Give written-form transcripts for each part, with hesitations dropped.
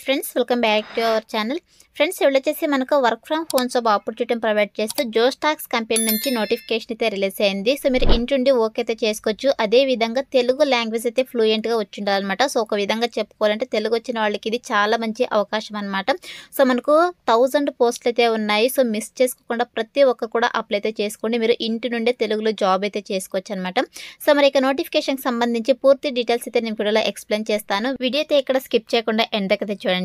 Friends welcome back to our channel. Friends ఇవాళ వచ్చేసి మనకు work from home job opportunity provide చేస్తూ Josh Talks company నుంచి నోటిఫికేషన్ అయితే రిలీజ్ అయింది. సో మీరు ఇంటి ఓకే అయితే చేసుకోవచ్చు. అదే విధంగా తెలుగు లాంగ్వేజ్ అయితే ఫ్లూయెంట్గా వచ్చి ఉండాలన్నమాట. సో ఒక విధంగా చెప్పుకోవాలంటే తెలుగు వచ్చిన వాళ్ళకి ఇది చాలా మంచి అవకాశం అనమాట. సో మనకు 1000 పోస్టులు అయితే ఉన్నాయి. సో మిస్ చేసుకోకుండా ప్రతి ఒక్క కూడా అప్లై అయితే చేసుకోండి. మీరు ఇంటి నుండే తెలుగులో జాబ్ అయితే చేసుకోవచ్చు అనమాట. సో మరి ఇక నోటిఫికేషన్ సంబంధించి పూర్తి డీటెయిల్స్ అయితే నేను వీడియోలో ఎక్స్ప్లెయిన్ చేస్తాను. వీడియో అయితే ఇక్కడ స్కిప్ చేయకుండా ఎండ్ అయితే చూడండి.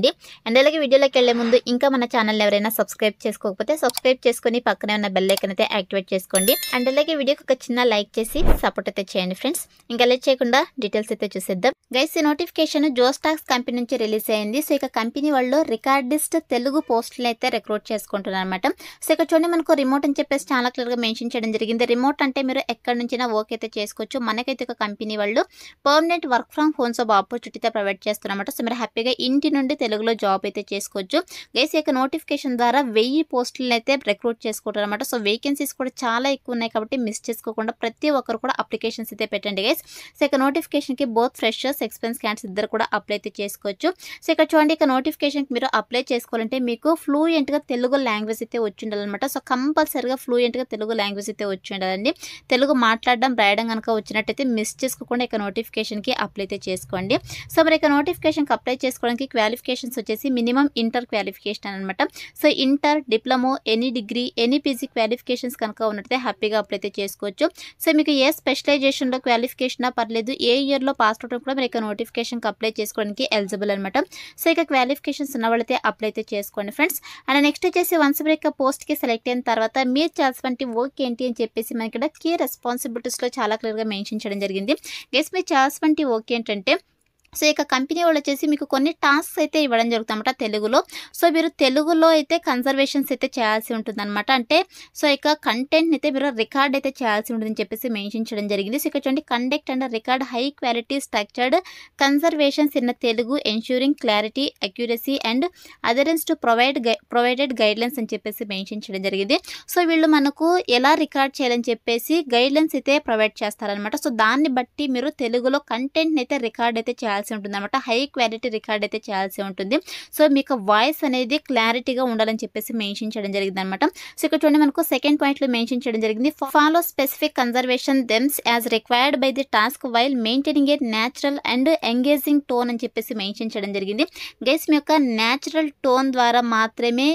అండ్ అలాగే వీడియోలోకి వెళ్లే ముందు ఇంకా మన ఛానల్ ఎవరైనా సబ్స్క్రైబ్ చేసుకోకపోతే సబ్స్క్రైబ్ చేసుకుని పక్కనే ఉన్న బెల్ ఐకాన్ అయితే యాక్టివేట్ చేసుకోండి. అండ్ అలాగే వీడియోకి ఒక చిన్న లైక్ చేసి సపోర్ట్ అయితే చేయండి ఫ్రెండ్స్. ఇంకా లేట్ చేయకుండా డీటెయిల్స్ అయితే చూసేద్దాం. గైస్ ఈ నోటిఫికేషన్ జోస్టాక్స్ కంపెనీ నుంచి రిలీజ్ అయింది. సో ఇక కంపెనీ వాళ్ళు రికార్డిస్ట్ తెలుగు పోస్టులను అయితే రిక్రూట్ చేసుకుంటున్నారు అనమాట. సో ఇక్కడ చూడండి మనకు రిమోట్ అని చెప్పేసి చాలా క్లియర్ గా మెన్షన్ చేయడం జరిగింది. రిమోట్ అంటే మీరు ఎక్కడి నుంచైనా వర్క్ అయితే చేసుకోవచ్చు. మనకైతే ఒక కంపెనీ వాళ్ళు permanent work from home job opportunity provide చేస్తున్నమాట. సో మీరు హ్యాపీగా ఇంటి నుండి తెలుగులో జాబ్ అయితే చేసుకోవచ్చు. గైస్ ఈ నోటిఫికేషన్ ద్వారా 1000 పోస్టులను అయితే రిక్రూట్ చేసుకుంటారు అనమాట. సో వేకెన్సీస్ కూడా చాలా ఎక్కువ ఉన్నాయి కాబట్టి మిస్ చేసుకోకుండా ప్రతి ఒక్కరు కూడా అప్లికేషన్స్ అయితే పెట్టండి గైస్. సో ఇక నోటిఫికేషన్ కి బోత్ ఫ్రెషర్స్ ఎక్స్పీరియన్స్ క్యాండిడేట్స్ ఇద్దరు కూడా అప్లై అయితే చేసుకోవచ్చు. సో ఇక్కడ చూడండి ఇక నోటిఫికేషన్ మీరు అప్లై చేసుకోవాలంటే మీకు ఫ్లూయెంట్ గా తెలుగు లాంగ్వేజ్ అయితే వచ్చి ఉండాలన్నమాట. సో కంపల్సరీగా ఫ్లూయెంట్ గా తెలుగు లాంగ్వేజ్ అయితే వచ్చి ఉండాలండి. తెలుగు మాట్లాడడం రాయడం కనుక వచ్చినట్టయితే మిస్ చేసుకోకుండా ఇక నోటిఫికేషన్ కి అప్లై అయితే చేసుకోండి. సో మరి ఇక నోటిఫికేషన్ కి అప్లై చేసుకోవడానికి క్వాలిఫికేషన్స్ వచ్చేసి మినిమం ఇంటర్ క్వాలిఫికేషన్ అనమాట. So inter, diploma, any degree, any PG qualifications కనుక ఉన్నట్లయితే హ్యాపీగా అప్లై అయితే చేసుకోవచ్చు. సో మీకు ఏ స్పెషలైజేషన్లో క్వాలిఫికేషన్ పర్లేదు, ఏ ఇయర్లో పాస్ అవుట్ కూడా మీరు ఇక నోటిఫికేషన్కి అప్లై చేసుకోవడానికి ఎలిజిబుల్ అనమాట. సో ఇక క్వాలిఫికేషన్స్ ఉన్న వాళ్ళైతే అప్లై అయితే చేసుకోండి ఫ్రెండ్స్. అండ్ నెక్స్ట్ వచ్చేసి వన్స్ మీరు ఇక పోస్ట్కి సెలెక్ట్ అయిన తర్వాత మీరు చేయాల్సినటువంటి వర్క్ ఏంటి అని చెప్పేసి మనకి ఇక్కడ కీ రెస్పాన్సిబిలిటీస్లో చాలా క్లియర్గా మెన్షన్ చేయడం జరిగింది. గెస్ మీరు చేయాల్సినటువంటి వర్క్ ఏంటంటే సో ఇక కంపెనీ వాళ్ళు వచ్చేసి మీకు కొన్ని టాస్క్స్ అయితే ఇవ్వడం జరుగుతుంది అనమాట తెలుగులో. సో మీరు తెలుగులో అయితే కన్జర్వేషన్స్ అయితే చేయాల్సి ఉంటుంది అనమాట. అంటే సో ఇక కంటెంట్ని అయితే మీరు రికార్డ్ అయితే చేయాల్సి ఉంటుందని చెప్పేసి మెన్షన్ చేయడం జరిగింది. సో ఇక్కడ చూడండి conduct and record high quality structured conversations in Telugu ensuring clarity, accuracy and adherence to provided guidelines అని చెప్పేసి మెన్షన్ చేయడం జరిగింది. సో వీళ్ళు మనకు ఎలా రికార్డ్ చేయాలని చెప్పేసి గైడ్లైన్స్ అయితే ప్రొవైడ్ చేస్తారనమాట. సో దాన్ని బట్టి మీరు తెలుగులో కంటెంట్ని అయితే రికార్డ్ అయితే చేయాల్సి ఉంటుంది అనమాట. హై క్వాలిటీ రికార్డ్ అయితే చేయాల్సి ఉంటుంది. సో మీకు వాయిస్ అనేది క్లారిటీగా ఉండాలని చెప్పేసి మెన్షన్ చేయడం జరిగింది అనమాట. సో ఇక్కడ చూడండి మనకు సెకండ్ పాయింట్ లో మెన్షన్ చేయడం జరిగింది. Follow specific conversation themes as required by the task while maintaining a natural and engaging tone అని చెప్పేసి మెన్షన్ చేయడం జరిగింది. గైస్ మీ యొక్క న్యాచురల్ టోన్ ద్వారా మాత్రమే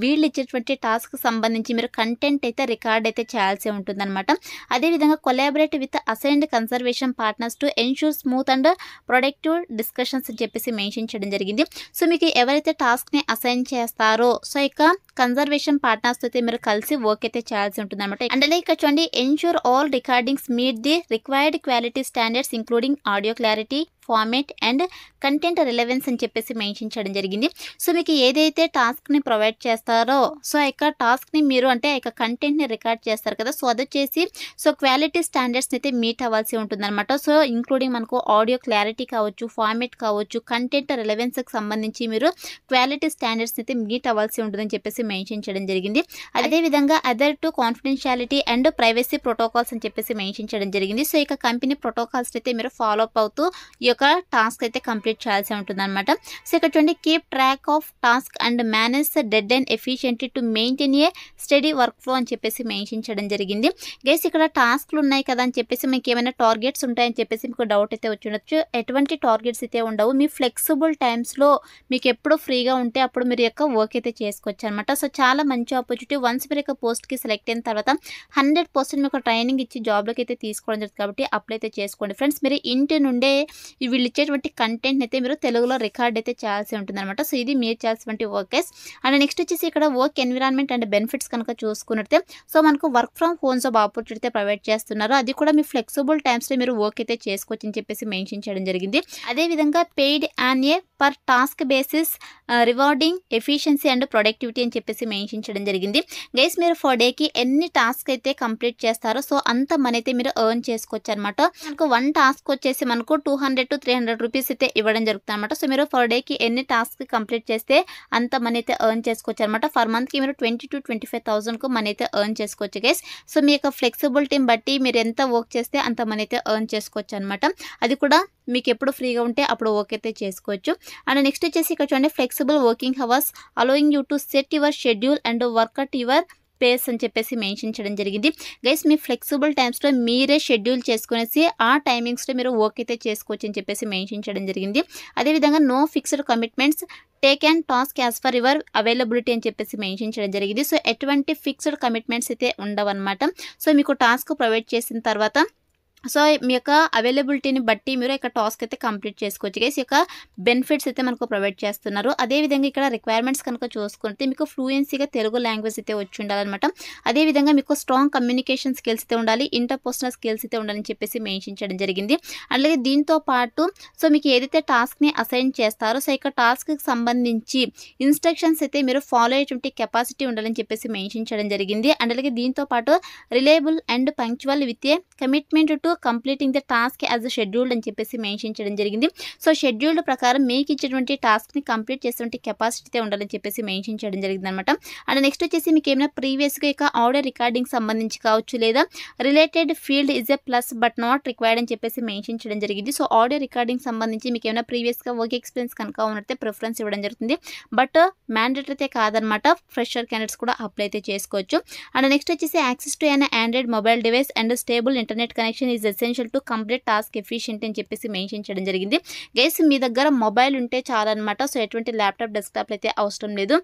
వీళ్ళు ఇచ్చేటువంటి టాస్క్ సంబంధించి మీరు కంటెంట్ అయితే రికార్డ్ అయితే చేయాల్సి ఉంటుంది అనమాట. అదేవిధంగా collaborate with assigned conservation partners to ensure smooth and productive discussions అని చెప్పేసి మెన్షన్ చేయడం జరిగింది. సో మీకు ఎవరైతే టాస్క్ ని అసైన్ చేస్తారో సో ఇక కన్జర్వేషన్ పార్ట్నర్స్ అయితే మీరు కలిసి వర్క్ అయితే చేయాల్సి ఉంటుంది అనమాట. అండ్ అలాగే ఇక్కడ చూడండి ensure all recordings meet the required quality standards including audio clarity, format and content relevance అని చెప్పేసి మెన్షన్ చేయడం జరిగింది. సో మీకు ఏదైతే టాస్క్ని ప్రొవైడ్ చేస్తారో సో ఇక టాస్క్ని మీరు అంటే ఇక కంటెంట్ని రికార్డ్ చేస్తారు కదా. సో అది వచ్చేసి సో క్వాలిటీ స్టాండర్డ్స్ని అయితే మీట్ అవ్వాల్సి ఉంటుంది అనమాట. సో ఇంక్లూడింగ్ మనకు ఆడియో క్లారిటీ కావచ్చు, ఫార్మేట్ కావచ్చు, కంటెంట్ రిలవెన్స్కి సంబంధించి మీరు క్వాలిటీ స్టాండర్డ్స్ని అయితే మీట్ అవ్వాల్సి ఉంటుందని చెప్పేసి మెన్షన్ చేయడం జరిగింది. అదేవిధంగా other to confidentiality and privacy protocols అని చెప్పేసి మెన్షన్ చేయడం జరిగింది. సో ఇక కంపెనీ ప్రోటోకాల్స్ అయితే మీరు ఫాలో అప్ అవుతూ ఈ యొక్క టాస్క్ అయితే కంప్లీట్ చేయాల్సి ఉంటుంది అనమాట. సో ఇక్కడ చూడండి keep track of task and manage dead and efficiently to maintain a study work flow అని చెప్పేసి మెన్షన్ చేయడం జరిగింది. గైస్ ఇక్కడ టాస్క్లు ఉన్నాయి కదా అని చెప్పేసి మీకు ఏమైనా టార్గెట్స్ ఉంటాయని చెప్పేసి మీకు డౌట్ అయితే వచ్చి ఉండొచ్చు. ఎటువంటి టార్గెట్స్ అయితే ఉండవు. మీ ఫ్లెక్సిబుల్ టైమ్స్లో మీకు ఎప్పుడు ఫ్రీగా ఉంటే అప్పుడు మీరు యొక్క వర్క్ అయితే చేసుకోవచ్చు అనమాట. సో చాలా మంచి ఆపర్చునిటీ. వన్స్ మీరు యొక్క పోస్ట్కి సెలెక్ట్ అయిన తర్వాత 100% మీకు ట్రైనింగ్ ఇచ్చి జాబ్లోకి అయితే తీసుకోవడం జరుగుతుంది కాబట్టి అప్లై అయితే చేసుకోండి ఫ్రెండ్స్. మీరు ఇంటి నుండే వీళ్ళు ఇచ్చేటువంటి కంటెంట్ అయితే మీరు తెలుగులో రికార్డ్ అయితే చేయాల్సి ఉంటుంది అనమాట. సో ఇది మీరు చేయాల్సినటువంటి వర్కర్స్. అండ్ నెక్స్ట్ వచ్చేసి ఇక్కడ వర్క్ ఎన్విరాన్మెంట్ అండ్ బెనిఫిట్స్ కనుక చూసుకున్నట్టే సో మనకు work from home job opportunity provide చేస్తున్నారు. అది కూడా మీ ఫ్లెక్సిబుల్ టైమ్స్లో మీరు వర్క్ అయితే చేసుకోవచ్చు అని చెప్పేసి మెన్షన్ చేయడం జరిగింది. అదేవిధంగా paid on a per task basis rewarding efficiency and productivity అని చెప్పేసి మెన్షన్ చేయడం జరిగింది. గైస్ మీరు ఫర్ డేకి ఎన్ని టాస్క్ అయితే కంప్లీట్ చేస్తారో సో అంత మనీ అయితే మీరు ఎర్న్ చేసుకోవచ్చు అనమాట. మనకు 1 టాస్క్ వచ్చేసి మనకు 200 to 300 రూపీస్ అయితే ఇవ్వడం జరుగుతుంది అనమాట. సో మీరు ఫర్ డేకి ఎన్ని టాస్క్ కంప్లీట్ చేస్తే అంత మనీ అయితే ఎర్న్ చేసుకోవచ్చు అనమాట. ఫర్ మంత్కి మీరు 20,000 to 25,000 మనీ అయితే ఎర్న్ చేసుకోవచ్చు గైస్. సో మీ యొక్క ఫ్లెక్సిబిలిటీని బట్టి మీరు ఎంత వర్క్ చేస్తే అంత మనీ అయితే ఎర్న్ చేసుకోవచ్చు అనమాట. అది కూడా మీకు ఎప్పుడు ఫ్రీగా ఉంటే అప్పుడు ఓకే అయితే చేసుకోవచ్చు. అండ్ నెక్స్ట్ వచ్చేసి ఇక్కడ చూడండి flexible working hours allowing you to set your schedule and work at your pace అని చెప్పేసి మెన్షన్ చేయడం జరిగింది. గైస్ మీ ఫ్లెక్సిబుల్ టైమ్స్లో మీరే షెడ్యూల్ చేసుకునేసి ఆ టైమింగ్స్లో మీరు వర్క్ అయితే చేసుకోవచ్చు అని చెప్పేసి మెన్షన్ చేయడం జరిగింది. అదేవిధంగా no fixed commitments take and task as for your availability అని చెప్పేసి మెన్షన్ చేయడం జరిగింది. సో ఎటువంటి ఫిక్స్డ్ కమిట్మెంట్స్ అయితే ఉండవన్నమాట. సో మీకు టాస్క్ ప్రొవైడ్ చేసిన తర్వాత సో మీ యొక్క అవైలబిలిటీని బట్టి మీరు ఇక్కడ టాస్క్ అయితే కంప్లీట్ చేసుకోవచ్చు. గైస్ యొక్క బెనిఫిట్స్ అయితే మనకు ప్రొవైడ్ చేస్తున్నారు. అదేవిధంగా ఇక్కడ రిక్వైర్మెంట్స్ కనుక చూసుకుంటే మీకు ఫ్లూయెన్సీగా తెలుగు లాంగ్వేజ్ అయితే వచ్చి ఉండాలన్నమాట. అదేవిధంగా మీకు స్ట్రాంగ్ కమ్యూనికేషన్ స్కిల్స్ అయితే ఉండాలి, ఇంటర్పర్సనల్ స్కిల్స్ అయితే ఉండాలని చెప్పేసి మెన్షన్ చేయడం జరిగింది. అలాగే దీంతో పాటు సో మీకు ఏదైతే టాస్క్ని అసైన్ చేస్తారో సో ఇక టాస్క్కి సంబంధించి ఇన్స్ట్రక్షన్స్ అయితే మీరు ఫాలో అయ్యేటువంటి కెపాసిటీ ఉండాలని చెప్పేసి మెన్షన్ చేయడం జరిగింది. అండ్ అలాగే దీంతో పాటు reliable and punctual with a commitment to completing the task as a scheduled అని చెప్పేసి మెన్షన్ చేయడం జరిగింది. సో షెడ్యూల్డ్ ప్రకారం మీకు ఇచ్చేటువంటి టాస్క్ని కంప్లీట్ చేసేటువంటి కెపాసిటీ ఉండాలని చెప్పేసి మెన్షన్ చేయడం జరిగింది అనమాట. అండ్ నెక్స్ట్ వచ్చేసి మీకు ఏమైనా ప్రీవియస్గా ఇక ఆడియో రికార్డింగ్ సంబంధించి కావచ్చు లేదా related field is a plus but not required అని చెప్పేసి మెన్షన్ చేయడం జరిగింది. సో ఆడియో రికార్డింగ్ సంబంధించి మీకు ఏమైనా ప్రీవియస్గా వర్క్ ఎక్స్పీరియన్స్ కనుక ఉన్నట్టే ప్రిఫరెన్స్ ఇవ్వడం జరుగుతుంది. బట్ మ్యాండేటరీ అయితే కాదనమాట, ఫ్రెషర్ క్యాండిడేట్స్ కూడా అప్లై అయితే చేసుకోవచ్చు. అండ్ నెక్స్ట్ వచ్చేసి access to an Android mobile device and stable internet connection is essential to complete task efficient అని చెప్పేసి మెన్షన్ చేయడం జరిగింది. గైస్ మీ దగ్గర మొబైల్ ఉంటే చాలన్నమాట. సో ఎటువంటి ల్యాప్టాప్ డెస్క్టాప్ అయితే అవసరం లేదు.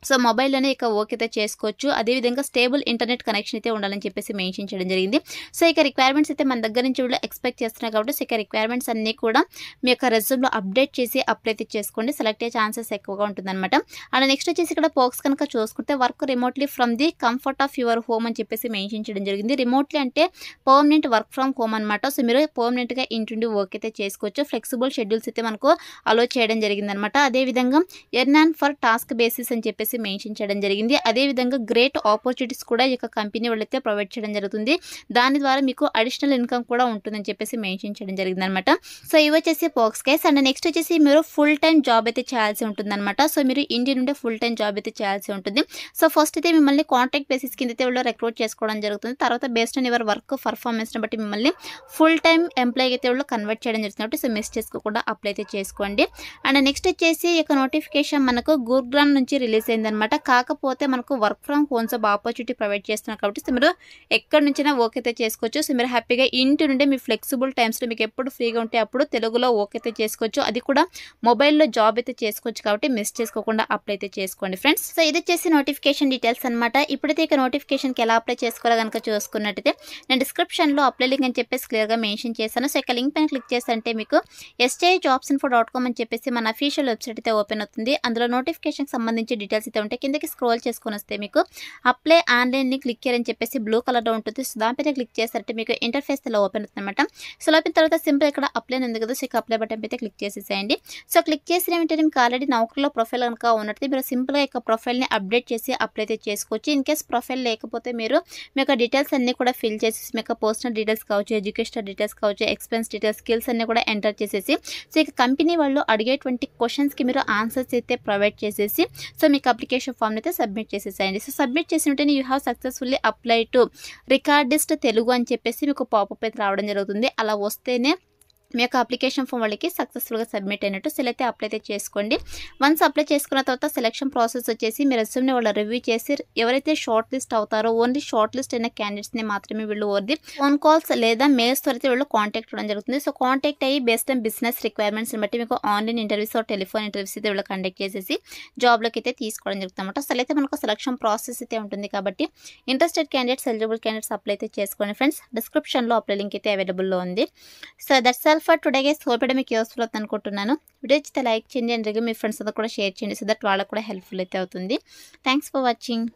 సో మొబైల్లోనే ఇక వర్క్ అయితే చేసుకోవచ్చు. అదేవిధంగా స్టేబుల్ ఇంటర్నెట్ కనెక్షన్ అయితే ఉండాలని చెప్పేసి మెన్షన్ చేయడం జరిగింది. సో ఇక రిక్వైర్మెంట్స్ అయితే మన దగ్గర నుంచి కూడా ఎక్స్పెక్ట్ చేస్తున్నాయి కాబట్టి సో ఇక రిక్వైర్మెంట్స్ అన్నీ కూడా మీ యొక్క రెజ్యూమ్లో అప్డేట్ చేసి అప్లై అయితే చేసుకోండి. సెలెక్ట్ అయ్యే ఛాన్సెస్ ఎక్కువగా ఉంటుందన్నమాట. అండ్ నెక్స్ట్ వచ్చేసి ఇక్కడ పోక్స్ కనుక చూసుకుంటే work remotely from the comfort of your home అని చెప్పేసి మెన్షన్ చేయడం జరిగింది. రిమోట్లీ అంటే పర్మనెంట్ వర్క్ ఫ్రమ్ హోమ్ అనమాట. సో మీరు పర్మనెంట్గా ఇంటి వర్క్ అయితే చేసుకోవచ్చు. ఫ్లెక్సిబుల్ షెడ్యూల్స్ అయితే మనకు అలో చేయడం జరిగిందనమాట. అదేవిధంగా earn and for task basis అని చెప్పేసి మెన్షన్ చేయడం జరిగింది. అదేవిధంగా గ్రేట్ ఆపర్చునిటీస్ కూడా ఈ కంపెనీ వాళ్ళైతే ప్రొవైడ్ చేయడం జరుగుతుంది. దాని ద్వారా మీకు అడిషనల్ ఇన్కమ్ కూడా ఉంటుందని చెప్పేసి మెన్షన్ చేయడం జరిగింది అనమాట. సో ఇవి వచ్చేసి పోక్స్ కేస్. అండ్ నెక్స్ట్ వచ్చేసి మీరు ఫుల్ టైం జాబ్ అయితే చేయాల్సి ఉంటుందన్నమాట. సో మీరు ఇండియా నుండి ఫుల్ టైం జాబ్ అయితే చేయాల్సి ఉంటుంది. సో ఫస్ట్ అయితే మిమ్మల్ని కాంట్రాక్ట్ బేసిస్ కింద అయితే వాళ్ళు రిక్రూట్ చేసుకోవడం జరుగుతుంది. తర్వాత బేస్డ్ ఆన్ యువర్ వర్క్ పర్ఫార్మెన్స్ని బట్టి మిమ్మల్ని ఫుల్ టైం ఎంప్లాయీ అయితే వాళ్ళు కన్వర్ట్ చేయడం జరుగుతుంది. కాబట్టి సో మిస్ చేసుకోకుండా అప్లై అయితే చేసుకోండి. అండ్ నెక్స్ట్ వచ్చేసి ఈ నోటిఫికేషన్ మనకు గురుగ్రామ్ నుంచి రిలీజ్ అయిందనమాట. కాకపోతే మనకు work from home job opportunity provide చేస్తున్నారు కాబట్టి సో మీరు ఎక్కడి నుంచైనా వర్క్ అయితే చేసుకోవచ్చు. సో మీరు హ్యాపీగా ఇంటి నుండి మీ ఫ్లెక్సిబుల్ టైమ్స్లో మీకు ఎప్పుడు ఫ్రీగా ఉంటే అప్పుడు తెలుగులో వర్క్ అయితే చేసుకోవచ్చు. అది కూడా మొబైల్లో జాబ్ అయితే చేసుకోవచ్చు. కాబట్టి మిస్ చేసుకోకుండా అప్లై అయితే చేసుకోండి ఫ్రెండ్స్. సో ఇది వచ్చేసి నోటిఫికేషన్ డీటెయిల్స్ అనమాట. ఇప్పుడైతే ఇక నోటిఫికేషన్కి ఎలా అప్లై చేసుకోవాలో కనుక చూసుకున్నట్టయితే నేను డిస్క్రిప్షన్లో అప్లై లింక్ అని చెప్పేసి క్లియర్గా మెన్షన్ చేశాను. సో ఇక లింక్ పైన క్లిక్ చేస్తే మీకు sjobsinfo.com అని చెప్పేసి మన అఫీషియల్ వెబ్సైట్ అయితే ఓపెన్ అవుతుంది. అందులో నోటిఫికేషన్కి సంబంధించి డీటెయిల్స్ అయితే ఉంటాయి. కిందకి స్క్రోల్ చేసుకొని వస్తే మీకు అప్లై ఆన్లైన్ని క్లిక్ చేయాలని చెప్పేసి బ్లూ కలర్లో ఉంటుంది. సో దానిపైన క్లిక్ చేస్తారంటే మీకు ఇంటర్ఫేస్ ఇలా ఓపెన్ అవుతుంది అనమాట. సో ఓపెన్ తర్వాత సింపుల్ ఇక్కడ అప్లై ఉంది కదా, సో ఇక అప్లై బటన్ అయితే క్లిక్ చేసేసేయండి. సో క్లిక్ చేసిన వెంటనే మీకు ఆల్రెడీ నౌకరీలో ప్రొఫైల్ కనుక ఉన్నట్టు మీరు సింపుల్గా ఇక ప్రొఫైల్ని అప్డేట్ చేసి అప్లై అయితే చేసుకోవచ్చు. ఇన్ కేస్ ప్రొఫైల్ లేకపోతే మీరు మీ యొక్క డీటెయిల్స్ అన్నీ కూడా ఫిల్ చేసి మీ యొక్క పర్సనల్ డీటెయిల్స్ కావచ్చు, ఎడ్యుకేషనల్ డీటెయిల్స్ కావచ్చు, ఎక్స్పెన్స్ డీటెయిల్స్, స్కిల్స్ అన్నీ కూడా ఎంటర్ చేసేసి సో ఇక కంపెనీ వాళ్ళు అడిగేటువంటి క్వశ్చన్స్కి మీరు ఆన్సర్స్ అయితే ప్రొవైడ్ చేసేసి సో మీకు అప్లికేషన్ ఫామ్ అయితే సబ్మిట్ చేసేసేయండి. సో సబ్మిట్ చేసిన వెంటనే you have successfully apply to recordist Telugu అని చెప్పేసి మీకు పాపప్ అయితే రావడం జరుగుతుంది. అలా వస్తేనే మీ యొక్క అప్లికేషన్ ఫామ్ వాళ్ళకి సక్సెస్ఫుల్గా సబ్మిట్ అయినట్టు. సో అయితే అప్లై అయితే చేసుకోండి. వన్స్ అప్లై చేసుకున్న తర్వాత సెలక్షన్ ప్రాసెస్ వచ్చేసి మీ రెజ్యూమ్ని వాళ్ళు రివ్యూ చేసి ఎవరైతే షార్ట్ లిస్ట్ అవుతారో ఓన్లీ షార్ట్ లిస్ట్ అయిన క్యాండిడేట్స్ని మాత్రమే వీళ్ళు ఓర్ది ఫోన్ కాల్స్ లేదా మెయిల్స్ తో అయితే వీళ్ళు కాంటాక్ట్ అవ్వడం జరుగుతుంది. సో కాంటాక్ట్ అయ్యి బేస్డ్ ఆన్ బిజినెస్ రిక్వైర్మెంట్స్ని బట్టి మీకు ఆన్లైన్ ఇంటర్వ్యూస్ టెలిఫోన్ ఇంటర్వ్యూస్ అయితే వీళ్ళు కండక్ట్ చేసేసి జాబ్లోకి అయితే తీసుకోవడం జరుగుతుంది అనమాట. సో అయితే మనకు సెలక్షన్ ప్రాసెస్ అయితే ఉంటుంది కాబట్టి interested candidates, eligible candidates apply అయితే చేసుకోండి ఫ్రెండ్స్. డిస్క్రిప్షన్లో అప్లై లింక్ అయితే అవైలబుల్లో ఉంది. So that's all for today guys. Hope మీకు యూస్ఫుల్ అవుతుంది అనుకుంటున్నాను. వీడియో అయితే లైక్ చేయండి అండ్ మీ ఫ్రెండ్స్ అందరూ కూడా షేర్ చేయండి. సో దట్ వాళ్ళకు కూడా హెల్ప్ఫుల్ అయితే అవుతుంది. Thanks for watching.